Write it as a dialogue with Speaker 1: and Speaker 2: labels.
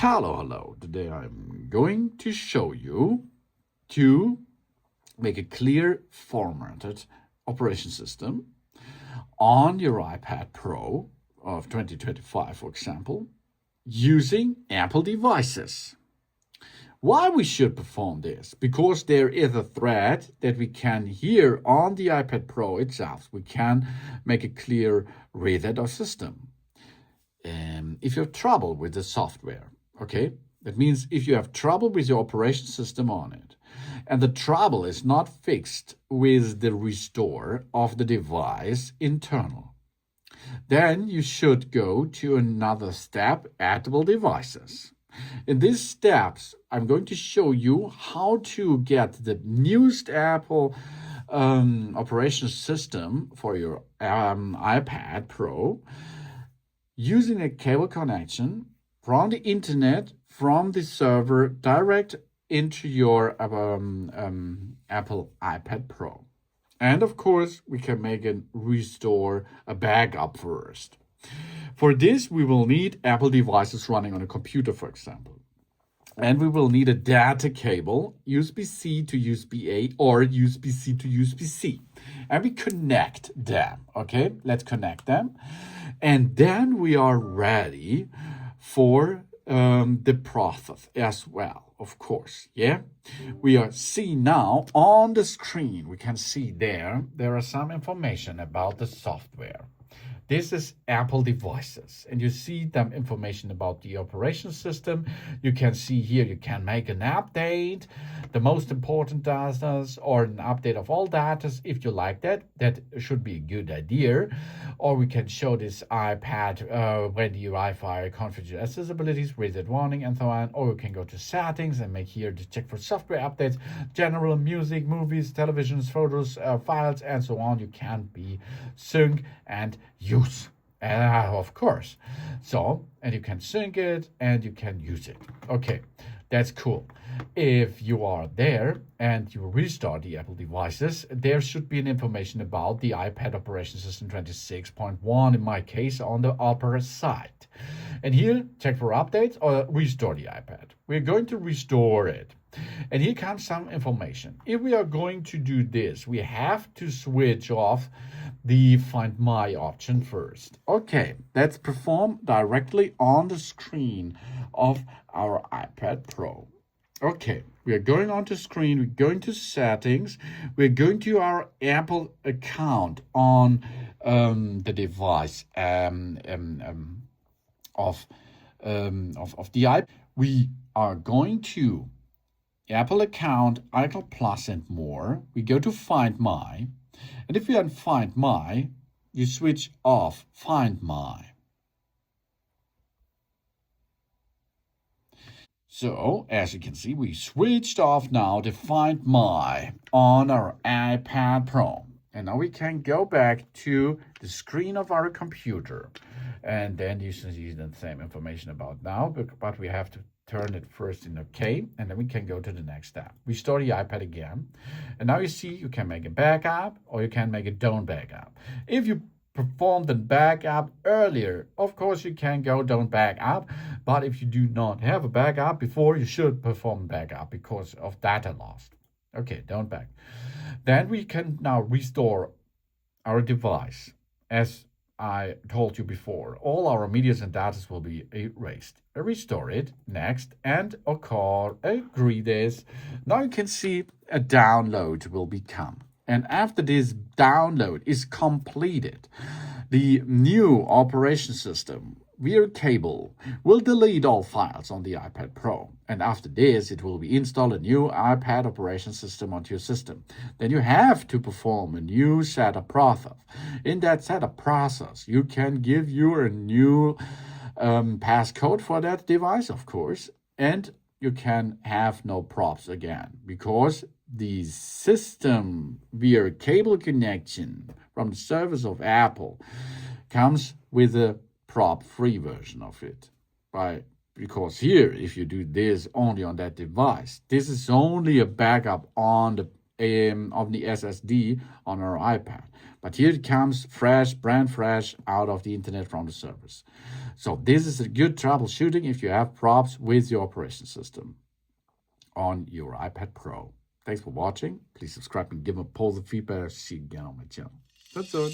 Speaker 1: Hello. Today I'm going to show you to make a clear formatted operation system on your iPad Pro of 2025, for example, using Apple devices. Why we should perform this? Because there is a thread that we can here on the iPad Pro itself. We can make a clear reader system. If you have trouble with the software, okay, that means if you have trouble with your operation system on it, and the trouble is not fixed with the restore of the device internal, then you should go to another step, Apple devices. In these steps, I'm going to show you how to get the newest Apple operation system for your iPad Pro using a cable connection from the internet, from the server, direct into your Apple iPad Pro. And of course, we can make a restore, a backup first. For this, we will need Apple devices running on a computer, for example. And we will need a data cable, USB-C to USB-A or USB-C to USB-C. And we connect them, okay? Let's connect them. And then we are ready for the process as well, of course, yeah? We are seeing now on the screen, we can see there are some information about the software. This is Apple devices, and you see them information about the operation system. You can see here, you can make an update, the most important data, or an update of all data. If you like that, that should be a good idea. Or we can show this iPad when the Wi-Fi configure accessibilities, reset warning, and so on. Or you can go to settings and make here to check for software updates, general music, movies, televisions, photos, files, and so on. You can be sync and use, of course. So, and you can sync it and you can use it. Okay, that's cool. If you are there and you restart the Apple devices, there should be an information about the iPad operation system 26.1 in my case on the upper side. And here, check for updates or restore the iPad. We're going to restore it. And here comes some information. If we are going to do this, we have to switch off the Find My option first. Okay, let's perform directly on the screen of our iPad Pro. Okay, we are going on to screen, we're going to settings, we're going to our Apple account on the device of the iPad. We are going to Apple account, icon plus and more. We go to Find My. And if you are in Find My, you switch off Find My. So, as you can see, we switched off now to Find My on our iPad Pro. And now we can go back to the screen of our computer. And then you see the same information about now, but we have to turn it first in OK, and then we can go to the next step. We start the iPad again. And now you see you can make a backup or you can make a don't backup. If you perform the backup earlier, of course you can go don't backup, but if you do not have a backup before, you should perform backup because of data loss. Okay, don't back. Then we can now restore our device. As I told you before, all our media and data will be erased. Restore it, next, and agree this. Now you can see a download will become. And after this download is completed, the new operation system via cable will delete all files on the iPad Pro. And after this, it will be install a new iPad operation system onto your system. Then you have to perform a new setup process. In that setup process, you can give you a new passcode for that device, of course, and you can have no props again because the system via cable connection from the service of Apple comes with a prop-free version of it. Because here, if you do this only on that device, this is only a backup on the of the SSD on our iPad. But here it comes fresh, brand fresh, out of the internet from the servers. So this is a good troubleshooting if you have problems with your operation system on your iPad Pro. Thanks for watching. Please subscribe and give a positive feedback. See you again on my channel. That's all.